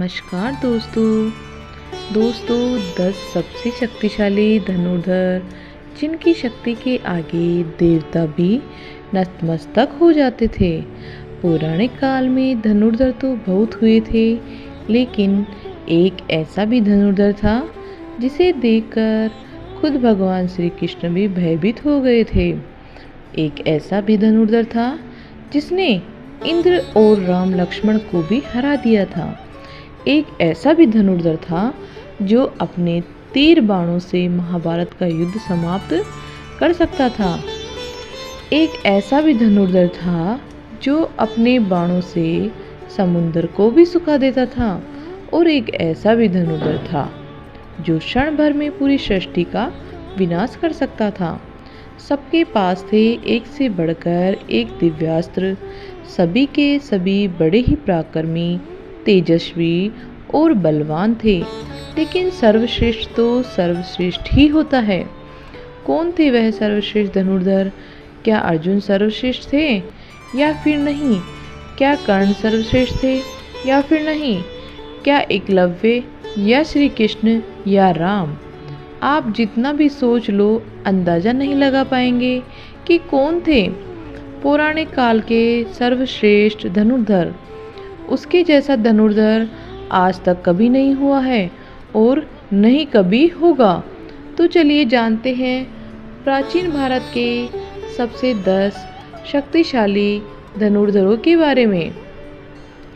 नमस्कार दोस्तों 10 सबसे शक्तिशाली धनुर्धर जिनकी शक्ति के आगे देवता भी नतमस्तक हो जाते थे। पौराणिक काल में धनुर्धर तो बहुत हुए थे, लेकिन एक ऐसा भी धनुर्धर था जिसे देखकर खुद भगवान श्री कृष्ण भी भयभीत हो गए थे। एक ऐसा भी धनुर्धर था जिसने इंद्र और राम लक्ष्मण को भी हरा दिया था। एक ऐसा भी धनुर्धर था जो अपने तीर बाणों से महाभारत का युद्ध समाप्त कर सकता था। एक ऐसा भी धनुर्धर था जो अपने बाणों से समुद्र को भी सुखा देता था। और एक ऐसा भी धनुर्धर था जो क्षण भर में पूरी सृष्टि का विनाश कर सकता था। सबके पास थे एक से बढ़कर एक दिव्यास्त्र। सभी के सभी बड़े ही पराक्रमी, तेजस्वी और बलवान थे, लेकिन सर्वश्रेष्ठ तो सर्वश्रेष्ठ ही होता है। कौन थे वह सर्वश्रेष्ठ धनुर्धर? क्या अर्जुन सर्वश्रेष्ठ थे या फिर नहीं? क्या कर्ण सर्वश्रेष्ठ थे या फिर नहीं? क्या एकलव्य या श्री कृष्ण या राम? आप जितना भी सोच लो, अंदाज़ा नहीं लगा पाएंगे कि कौन थे पौराणिक काल के सर्वश्रेष्ठ धनुर्धर। उसके जैसा धनुर्धर आज तक कभी नहीं हुआ है और नहीं कभी होगा। तो चलिए जानते हैं प्राचीन भारत के सबसे 10 शक्तिशाली धनुर्धरों के बारे में।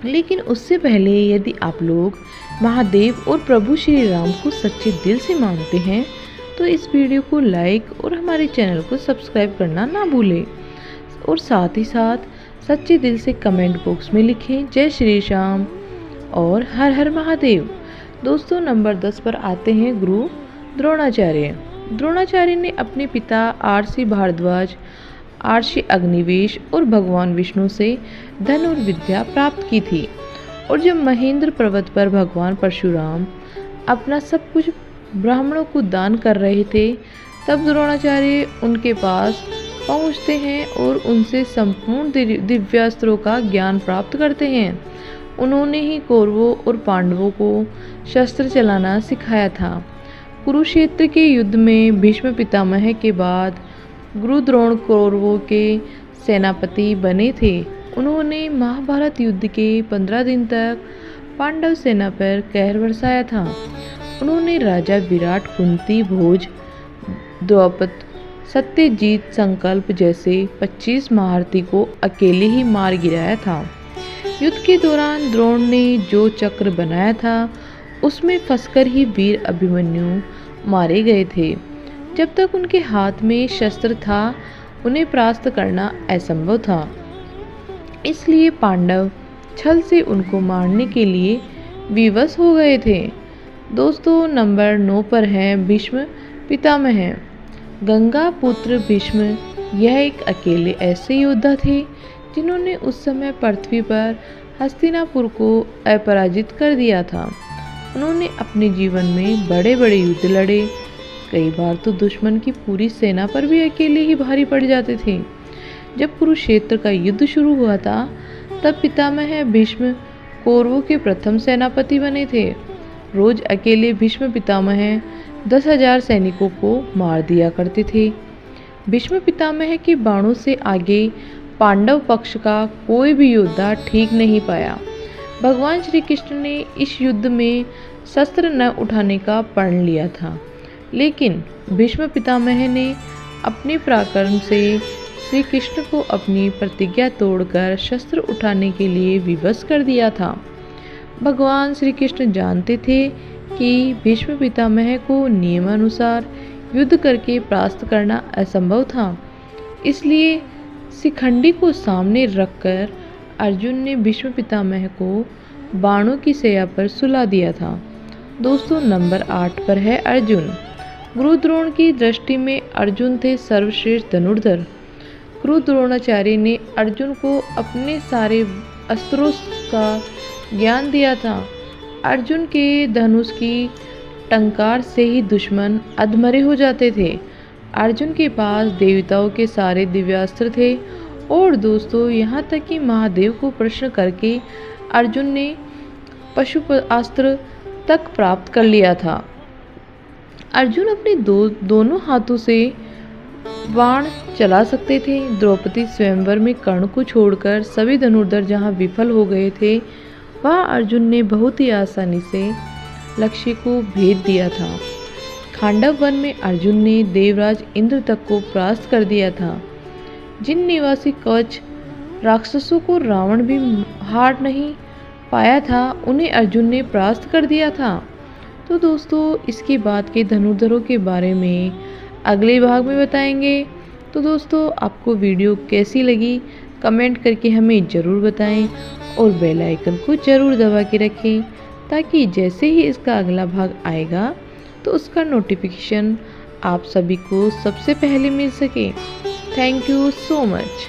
लेकिन उससे पहले यदि आप लोग महादेव और प्रभु श्री राम को सच्चे दिल से मानते हैं तो इस वीडियो को लाइक और हमारे चैनल को सब्सक्राइब करना ना भूलें। और साथ ही साथ सच्चे दिल से कमेंट बॉक्स में लिखें जय श्री राम और हर हर महादेव। दोस्तों, नंबर 10 पर आते हैं गुरु द्रोणाचार्य। द्रोणाचार्य ने अपने पिता आर्षि भारद्वाज, आर्षि अग्निवेश और भगवान विष्णु से धनुर्विद्या प्राप्त की थी। और जब महेंद्र पर्वत पर भगवान परशुराम अपना सब कुछ ब्राह्मणों को दान कर रहे थे, तब द्रोणाचार्य उनके पास पहुंचते हैं और उनसे संपूर्ण दिव्यास्त्रों का ज्ञान प्राप्त करते हैं। उन्होंने ही कौरवों और पांडवों को शस्त्र चलाना सिखाया था। कुरुक्षेत्र के युद्ध में भीष्म पितामह के बाद गुरु द्रोण कौरवों के सेनापति बने थे। उन्होंने महाभारत युद्ध के 15 दिन तक पांडव सेना पर कहर बरसाया था। उन्होंने राजा विराट, कुंती, भोज, द्रौपद, सत्यजीत, संकल्प जैसे 25 महारथी को अकेले ही मार गिराया था। युद्ध के दौरान द्रोण ने जो चक्र बनाया था उसमें फंसकर ही वीर अभिमन्यु मारे गए थे। जब तक उनके हाथ में शस्त्र था उन्हें परास्त करना असंभव था। इसलिए पांडव छल से उनको मारने के लिए विवश हो गए थे। दोस्तों, नंबर 9 पर हैं भीष्म पितामह। गंगा पुत्र भीष्म यह एक अकेले ऐसे योद्धा थे जिन्होंने उस समय पृथ्वी पर हस्तिनापुर को अपराजित कर दिया था। उन्होंने अपने जीवन में बड़े बड़े युद्ध लड़े। कई बार तो दुश्मन की पूरी सेना पर भी अकेले ही भारी पड़ जाते थे। जब कुरुक्षेत्र का युद्ध शुरू हुआ था तब पितामह भीष्म कौरवों के प्रथम सेनापति बने थे। रोज अकेले भीष्म पितामह 10,000 सैनिकों को मार दिया करते थे। भीष्म पितामह के बाणों से आगे पांडव पक्ष का कोई भी योद्धा ठीक नहीं पाया। भगवान श्री कृष्ण ने इस युद्ध में शस्त्र न उठाने का प्रण लिया था, लेकिन भीष्म पितामह ने अपने पराक्रम से श्री कृष्ण को अपनी प्रतिज्ञा तोड़कर शस्त्र उठाने के लिए विवश कर दिया था। भगवान श्री कृष्ण जानते थे कि भीष्म पितामह को नियमानुसार युद्ध करके परास्त करना असंभव था। इसलिए शिखंडी को सामने रखकर अर्जुन ने भीष्म पितामह को बाणों की शैया पर सुला दिया था। दोस्तों, नंबर 8 पर है अर्जुन। गुरु द्रोण की दृष्टि में अर्जुन थे सर्वश्रेष्ठ धनुर्धर। गुरु द्रोणाचार्य ने अर्जुन को अपने सारे अस्त्रों का ज्ञान दिया था। अर्जुन के धनुष की टंकार से ही दुश्मन अधमरे हो जाते थे। अर्जुन के पास देवताओं के सारे दिव्यास्त्र थे। और दोस्तों, यहाँ तक कि महादेव को प्रश्न करके अर्जुन ने अस्त्र तक प्राप्त कर लिया था। अर्जुन अपने दोनों हाथों से बाण चला सकते थे। द्रौपदी स्वयंवर में कर्ण को छोड़कर सभी धनुर्धर जहां विफल हो गए थे, वहां अर्जुन ने बहुत ही आसानी से लक्ष्य को भेद दिया था। खांडव वन में अर्जुन ने देवराज इंद्र तक को परास्त कर दिया था। जिन निवासी कवच राक्षसों को रावण भी हार नहीं पाया था, उन्हें अर्जुन ने परास्त कर दिया था। तो दोस्तों, इसके बाद के धनुर्धरों के बारे में अगले भाग में बताएंगे। तो दोस्तों, आपको वीडियो कैसी लगी कमेंट करके हमें ज़रूर बताएं और बेल आइकन को ज़रूर दबा के रखें, ताकि जैसे ही इसका अगला भाग आएगा तो उसका नोटिफिकेशन आप सभी को सबसे पहले मिल सके। Thank you so much.